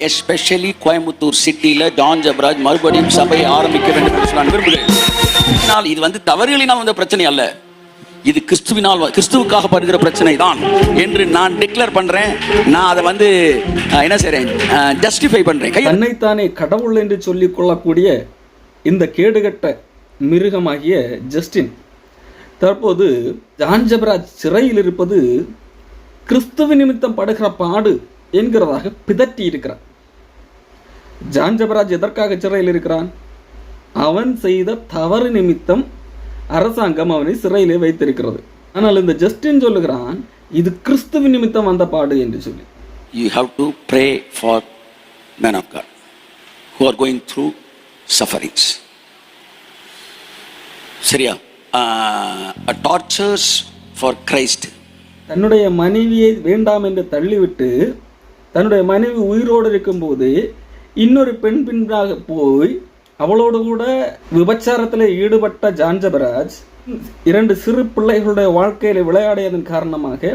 Especially Coimbatore சிட்டியில் John Jebaraj மறுபடியும் சபையை ஆரம்பிக்க வேண்டும் என்று நான் விரும்புகிறேன். இது தவறுகளினால் வந்த பிரச்சனை அல்ல, இது கிறிஸ்துவுக்காக படுகிற பிரச்சனை தான் என்று நான் டிக்ளேர் பண்றேன். நான் அதை என்ன செய்றேன், ஜஸ்டிஃபை பண்றேன். தன்னைத்தானே கடவுள் என்று சொல்லிக் கொள்ளக்கூடிய இந்த கேடுகட்ட மிருகமாகிய ஜஸ்டின் தற்போது ஜான் ஜெபராஜ் சிறையில் இருப்பது கிறிஸ்துவ நிமித்தம் படுகிற பாடு என்கிறதாக பிதற்றி இருக்கிறார். ஜான் ஜெபராஜ் எதற்காக சிறையில் இருக்கிறான்? அவன் செய்த தவறு நிமித்தம் அரசாங்கம் அவனை சிறையிலே வைத்திருக்கிறது. ஆனால் இந்த ஜஸ்டின் சொல்லுகிறான், இது கிறிஸ்துவ நிமித்தம் வந்த பாடு என்று சொல்லி. You have to pray for men of God who are going through sufferings. சரியா? Tortures for Christ. தன்னுடைய மனைவியை வேண்டாம் என்று தள்ளிவிட்டு தன்னுடைய மனைவி உயிரோடு இருக்கும்போது இன்னொரு பெண் பின்னாக போய் அவளோடு கூட விபச்சாரத்தில் ஈடுபட்ட ஜான் ஜெபராஜ் 2 சிறு பிள்ளைகளுடைய வாழ்க்கையில் விளையாடியதன் காரணமாக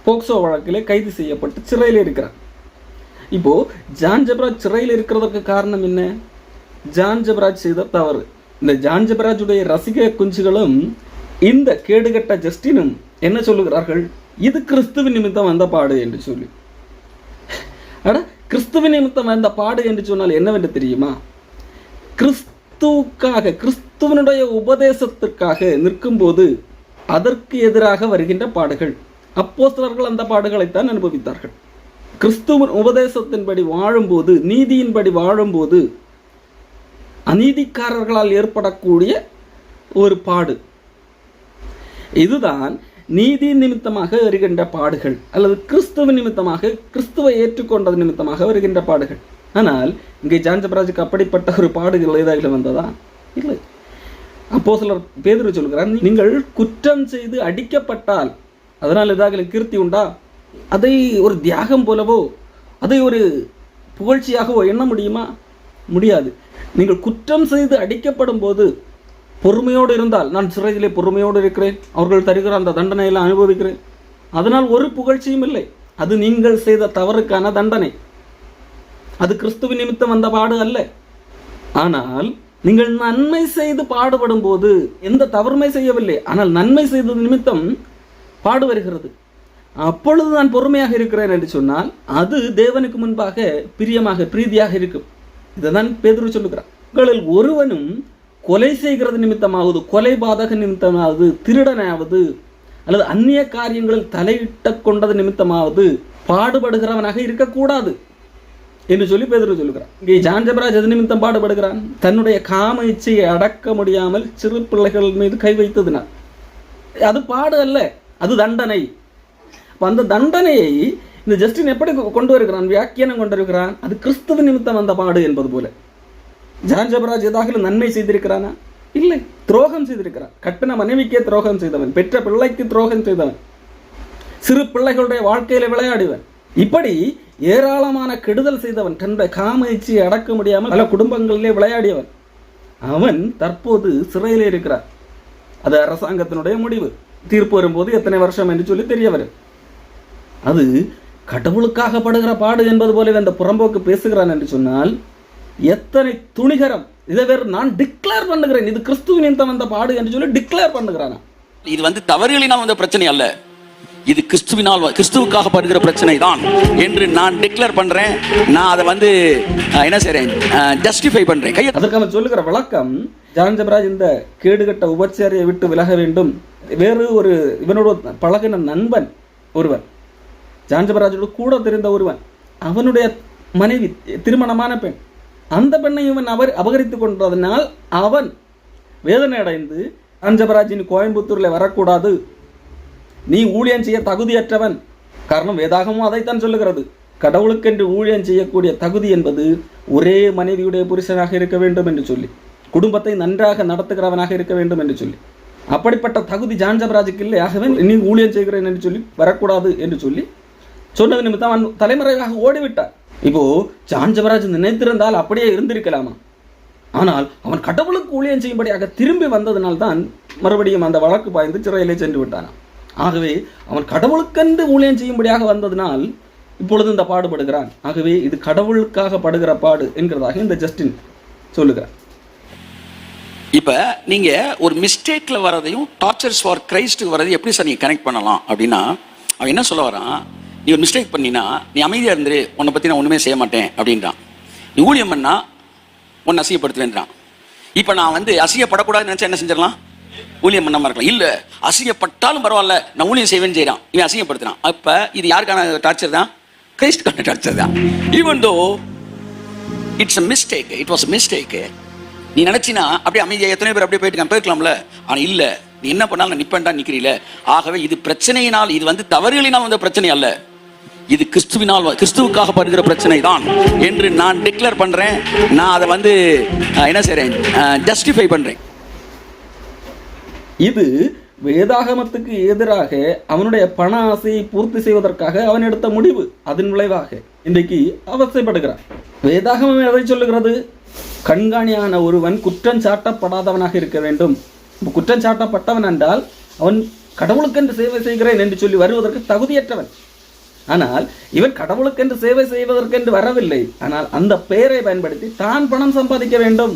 போக்சோ வழக்கிலே கைது செய்யப்பட்டு சிறையில் இருக்கிறார். இப்போ ஜான் ஜெபராஜ் சிறையில் இருக்கிறதுக்கு காரணம் என்ன? ஜான் ஜெபராஜ் செய்த தவறு. இந்த ஜான் ஜெபராஜுடைய ரசிக குஞ்சுகளும் இந்த கேடுகட்ட ஜஸ்டினும் என்ன சொல்லுகிறார்கள்? இது கிறிஸ்துவ நிமித்தம் வந்த பாடு என்று சொல்லி. கிறிஸ்துவ நிமித்தம் வந்த பாடு என்று சொன்னால் என்னவென்று தெரியுமா? கிறிஸ்துவுக்காக, கிறிஸ்துவனுடைய உபதேசத்திற்காக நிற்கும் போது அதற்கு எதிராக வருகின்ற பாடுகள். அப்போஸ்தலர்கள் அந்த பாடுகளைத்தான் அனுபவித்தார்கள். கிறிஸ்துவின் உபதேசத்தின்படி வாழும்போது, நீதியின்படி வாழும்போது அநீதிக்காரர்களால் ஏற்படக்கூடிய ஒரு பாடு, இதுதான் நீதி நிமித்தமாக வருகின்ற பாடுகள், அல்லது கிறிஸ்துவ நிமித்தமாக, கிறிஸ்துவை ஏற்றுக்கொண்டது நிமித்தமாக வருகின்ற பாடுகள். ஆனால் இங்கே ஜான் ஜெபராஜுக்கு அப்படிப்பட்ட ஒரு பாடுகள் ஏதாவது வந்ததா? இல்லை. அப்போஸ்தலர் பேதுரு சொல்கிறார், நீங்கள் குற்றம் செய்து அடிக்கப்பட்டால் அதனால் ஏதாவது கீர்த்தி உண்டா? அதை ஒரு தியாகம் போலவோ, அதை ஒரு புகழ்ச்சியாகவோ எண்ண முடியுமா? முடியாது. நீங்கள் குற்றம் செய்து அடிக்கப்படும் போது பொறுமையோடு இருந்தால், நான் சிறையிலே பொறுமையோடு இருக்கிறேன், அவர்கள் தருகிற அந்த தண்டனையெல்லாம் அனுபவிக்கிறேன், அதனால் ஒரு புகழ்ச்சியும் இல்லை. அது நீங்கள் செய்த தவறுக்கான தண்டனை, அது கிறிஸ்துவ நிமித்தம் வந்த பாடு அல்ல. ஆனால் நீங்கள் நன்மை செய்து பாடுபடும் போது, எந்த தவறுமே செய்யவில்லை, ஆனால் நன்மை செய்தது நிமித்தம் பாடு வருகிறது, அப்பொழுது நான் பொறுமையாக இருக்கிறேன் என்று சொன்னால் அது தேவனுக்கு முன்பாக பிரியமாக, பிரீதியாக இருக்கும். இதை தான் பேதுரு சொல்லுகிறார். உங்களில் ஒருவனும் கொலை செய்கிறது நிமித்தமாவது, கொலை பாதக நிமித்தமாவது, திருடனாவது, அல்லது அந்நிய காரியங்களில் தலையிட்ட கொண்டது நிமித்தமாவது பாடுபடுகிறவனாக இருக்கக்கூடாது என்று சொல்லி பேதுரு சொல்லுகிறான். இங்கே ஜான் ஜெபராஜ் எது நிமித்தம் பாடுபடுகிறான்? தன்னுடைய காம இச்சையை அடக்க முடியாமல் சிறு பிள்ளைகள் மீது கை வைத்ததுனால். அது பாடு அல்ல, அது தண்டனை. அந்த தண்டனையை இந்த ஜஸ்டின் எப்படி கொண்டு வருகிறான், வியாக்கியானம் கொண்டு வருகிறான்? அது கிறிஸ்துவ நிமித்தம் வந்த பாடு என்பது போல. ஜான் ஜெபராஜ் ஏதாவது நன்மை செய்திருக்கிறானா? இல்லை, துரோகம் செய்திருக்கிறான். கட்டின மனைவிக்கே துரோகம் செய்தவன், பெற்ற பிள்ளைக்கு துரோகம் செய்தவன், சிறு பிள்ளைகளுடைய வாழ்க்கையில விளையாடுவன், இப்படி ஏராளமான கெடுதல் செய்தவன், தன்னுடைய காம இச்சையை அடக்க முடியாமல் பல குடும்பங்களிலே விளையாடியவன். அவன் தற்போது சிறையிலே இருக்கிறார். அது அரசாங்கத்தினுடைய முடிவு. தீர்ப்பு வரும்போது எத்தனை வருஷம் என்று சொல்லி தெரிய வரும். அது கடவுளுக்காக படுகிற பாடு என்பது போல அந்த புறம்போக்கு பேசுகிறான் என்று சொன்னால் எத்தனை துணிகரம்! இதை வேறு நான் டிக்ளேர் பண்ணுகிறேன், இது கிறிஸ்துவின் நிமித்தம் வந்த பாடு என்று சொல்லி டிக்ளேர் பண்ணுகிறான். இது தவறுகளினால் வந்த பிரச்சனை அல்ல, இது கிறிஸ்துவுக்காக படுகிற பிரச்சனை தான் என்று நான் டிக்ளேர் பண்றேன். நான் அதை என்ன செய்றேன், ஜஸ்டிஃபை பண்றேன். அதற்கு அவன் சொல்லுகிற விளக்கம், ஜான் ஜெபராஜ் இந்த கேடுகட்ட உபச்சாரியை விட்டு விலக வேண்டும். வேறு ஒரு இவனோட பழகின நண்பன் ஒருவன், ஜான் ஜெபராஜோடு கூட தெரிந்த ஒருவன், அவனுடைய மனைவி திருமணமான பெண், அந்த பெண்ணை இவன் அபகரித்து கொண்டதனால் அவன் வேதனை அடைந்து ஜான் ஜெபராஜின் கோயம்புத்தூரில் வரக்கூடாது, நீ ஊழியம் செய்ய தகுதியற்றவன். காரணம் வேதாகமும் அதைத்தான் சொல்லுகிறது, கடவுளுக்கென்று ஊழியம் செய்யக்கூடிய தகுதி என்பது ஒரே மனைவியுடைய புருஷனாக இருக்க வேண்டும் என்று சொல்லி, குடும்பத்தை நன்றாக நடத்துகிறவனாக இருக்க வேண்டும் என்று சொல்லி, அப்படிப்பட்ட தகுதி ஜான் ஜெபராஜுக்கு இல்லை. ஆகவே நீ ஊழியம் செய்கிறேன் என்று சொல்லி வரக்கூடாது என்று சொல்லி சொன்னது நிமித்தம் அவன் தலைமுறையாக ஓடிவிட்டார். இப்போ ஜான் ஜெபராஜ் நினைத்திருந்தால் அப்படியே இருந்திருக்கலாமா? ஆனால் அவன் கடவுளுக்கு ஊழியம் செய்யும்படியாக திரும்பி வந்ததனால்தான் மறுபடியும் அந்த வழக்கு பாய்ந்து சிறையிலே சென்று விட்டானான். ஆகவே அவன் கடவுளுக்கென்று ஊழியம் செய்யும்படியாக வந்ததினால் இப்பொழுது இந்த பாடுபடுகிறான். ஆகவே இது கடவுளுக்காக படுகிற பாடு என்கிறதாக இந்த ஜஸ்டின் சொல்லுகிறார். இப்போ நீங்கள் ஒரு மிஸ்டேக்கில் வரதையும் டார்ச்சர்ஸ் ஃபார் கிரைஸ்ட்டுக்கு வரதையும் எப்படி சார் நீங்கள் கனெக்ட் பண்ணலாம் அப்படின்னா, அவன் என்ன சொல்ல வரான், நீ ஒரு மிஸ்டேக் பண்ணினா நீ அமைதியாக இருந்துரு, உன்னை பற்றி நான் ஒன்றுமே செய்ய மாட்டேன் அப்படின்றான். நீ ஊழியம் பண்ணா உன்னை அசிங்கப்படுத்துவேன்றான். இப்போ நான் வந்து அசிங்கப்படக்கூடாதுன்னு நினச்சா என்ன செஞ்சிடலாம், ஊழியம் பண்ணாமல் இருக்கலாம். இல்லை அசிங்கப்பட்டாலும் பரவாயில்ல நான் ஊழியம் செய்வேன்னு செய்கிறான், இவன் அசிங்கப்படுத்துறான். அப்போ இது யாருக்கான டார்ச்சர் தான், கிரைஸ்டுக்கான டார்ச்சர் தான். Even though it's a mistake, it was a mistake. நீ நினைச்சினா அப்படியே அமைதியாக எத்தனை பேர் அப்படியே போயிருக்கலாம்ல, ஆனால் இல்லை நீ என்ன பண்ணாலும் நான் நிப்பேன்டா நிற்கிறீல. ஆகவே இது பிரச்சனையினால், இது வந்து தவறுகளினால் வந்த பிரச்சனை அல்ல, இது கிறிஸ்துவுக்காக படுகிற பிரச்சனை தான் என்று நான் டிக்ளேர் பண்றேன். நான் அதை வந்து என்ன செய்றேன், ஜஸ்டிஃபை பண்றேன். இது வேதாகமத்துக்கு எதிராக அவனுடைய பண ஆசையை பூர்த்தி செய்வதற்காக அவன் எடுத்த முடிவு. அதன் விளைவாக இன்றைக்கு அவசைப்படுகிறான். வேதாகமம் எதை சொல்லுகிறது, கண்காணியான ஒருவன் குற்றம் சாட்டப்படாதவனாக இருக்க வேண்டும். குற்றம் சாட்டப்பட்டவன் என்றால் அவன் கடவுளுக்கென்று சேவை செய்கிறேன் என்று சொல்லி வருவதற்கு தகுதியற்றவன். ஆனால் இவன் கடவுளுக்கென்று சேவை செய்வதற்கென்று வரவில்லை, ஆனால் அந்த பெயரை பயன்படுத்தி தான் பணம் சம்பாதிக்க வேண்டும்,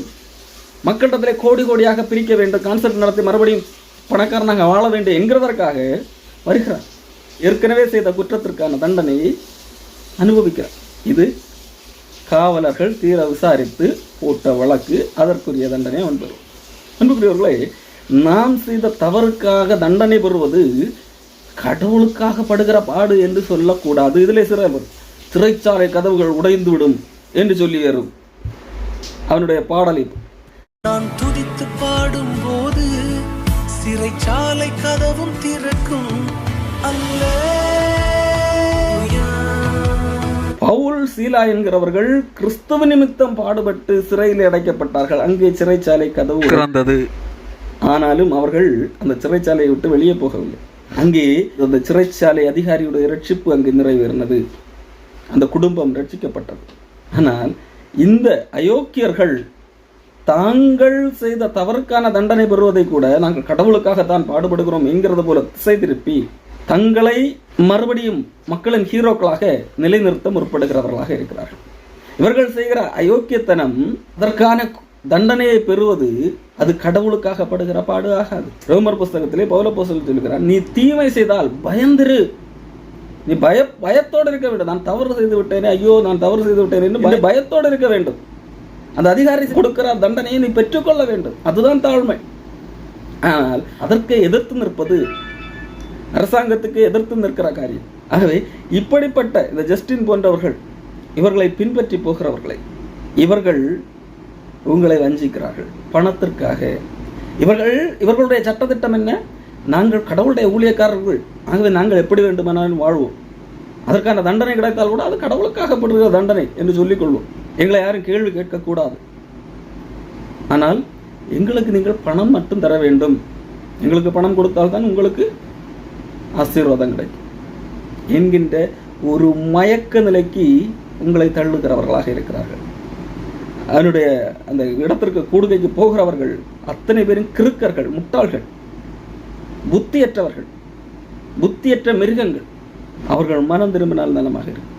மக்களிடத்திலே கோடி கோடியாக பிரிக்க வேண்டும், கான்சர்ட் நடத்தி மறுபடியும் பணக்காரனாக வாழ வேண்டும் என்கிறதற்காக வருகிறார். ஏற்கனவே செய்த குற்றத்திற்கான தண்டனையை அனுபவிக்கிறார். இது காவலர்கள் தீர விசாரித்து போட்ட வழக்கு, அதற்குரிய தண்டனை அவன் பெறும். அன்புக்குரியவர்களே, நாம் செய்த தவறுக்காக தண்டனை பெறுவது கடவுளுக்காக படுகிற பாடு என்று சொல்லக்கூடாது. இதிலே சிறைச்சாலை கதவுகள் உடைந்து விடும் என்று சொல்லி வரும் அவனுடைய பாடலை. நான் துதித்து பாடும் போது சிறைச்சாலை கதவும் திறக்கும். பவுல், சீலா என்கிறவர்கள் கிறிஸ்துவ நிமித்தம் பாடுபட்டு சிறையில் அடைக்கப்பட்டார்கள். அங்கே சிறைச்சாலை கதவு திறந்தது. ஆனாலும் அவர்கள் அந்த சிறைச்சாலையை விட்டு வெளியே போகவில்லை. அங்கே அந்த சிறைச்சாலை அதிகாரியுடைய ரட்சிப்பு அங்கு நிறைவேறினது, அந்த குடும்பம் ரட்சிக்கப்பட்டது. ஆனால் இந்த அயோக்கியர்கள் தாங்கள் செய்த தவறுக்கான தண்டனை பெறுவதை கூட நாங்கள் கடவுளுக்காகத்தான் பாடுபடுகிறோம் என்கிறது போல திசை திருப்பி தங்களை மறுபடியும் மக்களின் ஹீரோக்களாக நிலைநிறுத்த முற்படுகிறவர்களாக இருக்கிறார்கள். இவர்கள் செய்கிற அயோக்கியத்தனம், அதற்கான தண்டனையை பெறுவது அது கடவுளுக்காக படுகிற பாடு ஆகாது. ரோமர் புஸ்தகத்திலே பவுலப்போஸ்தலன் சொல்கிறார், நீ தீமை செய்தால் பயந்திரு, நீ பயத்தோடு இருக்க வேண்டும். நான் தவறு செய்து விட்டேனே, ஐயோ நான் தவறு செய்து விட்டேன் என்று பயத்தோடு இருக்க வேண்டும். அந்த அதிகாரி கொடுக்கிற தண்டனையை நீ பெற்றுக்கொள்ள வேண்டும். அதுதான் தாழ்மை. ஆனால் அதற்கு எதிர்த்து நிற்பது அரசாங்கத்துக்கு எதிர்த்து நிற்கிற காரியம். ஆகவே இப்படிப்பட்ட இந்த ஜஸ்டின் போன்றவர்கள், இவர்களை பின்பற்றி போகிறவர்களை, இவர்கள் உங்களை வஞ்சிக்கிறார்கள் பணத்திற்காக. இவர்களுடைய சட்டத்திட்டம் என்ன, நாங்கள் கடவுளுடைய ஊழியக்காரர்கள், ஆகவே நாங்கள் எப்படி வேண்டுமானாலும் வாழ்வோம், அதற்கான தண்டனை கிடைத்தால் கூட அது கடவுளுக்காக படுகிற தண்டனை என்று சொல்லிக்கொள்வோம், எங்களை யாரும் கேள்வி கேட்கக்கூடாது, ஆனால் எங்களுக்கு நீங்கள் பணம் மட்டும் தர வேண்டும், எங்களுக்கு பணம் கொடுத்தால்தான் உங்களுக்கு ஆசீர்வாதம் கிடைக்கும் என்கின்ற ஒரு மயக்க நிலைக்கு உங்களை தள்ளுகிறவர்களாக இருக்கிறார்கள். அதனுடைய அந்த இடத்திற்கு கூடுகைக்கு போகிறவர்கள் அத்தனை பேரும் கிறுக்கர்கள், முட்டாள்கள், புத்தியற்றவர்கள், புத்தியற்ற மிருகங்கள். அவர்கள் மனம் திரும்பினால் நலமாக இருக்கும்.